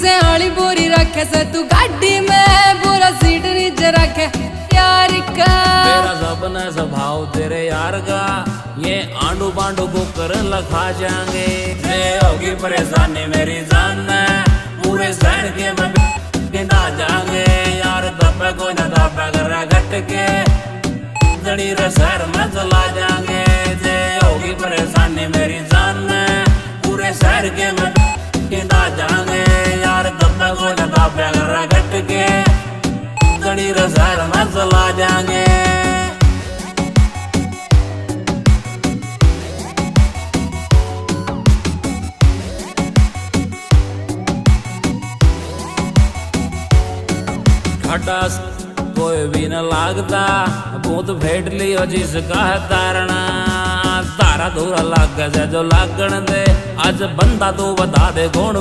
से आली बोरी रखे से तू गाड़ी में पूरा सीट नीचे रखे यार का। मेरा सपना स्वभाव तेरे यार का, ये आंडू बांडू को कर लखा जाएंगे। ये होगी परेशानी मेरी जान में, पूरे शहर के में ना जाएंगे यार। दबे कोई ना दबे कर घट के जड़ी रे शहर में चला जाएंगे। ये होगी परेशानी मेरी जान में, पूरे शहर के में ना जाएंगे यार। दबे कोई ना दबे कर घट के जड़ी रे शहर में चला जाएंगे। खटास कोई भी न लागता, भूत भेट लियो जिसका है तारना। तारा धूरा लाग जो लागण दे, आज बंदा तू बता दे कौन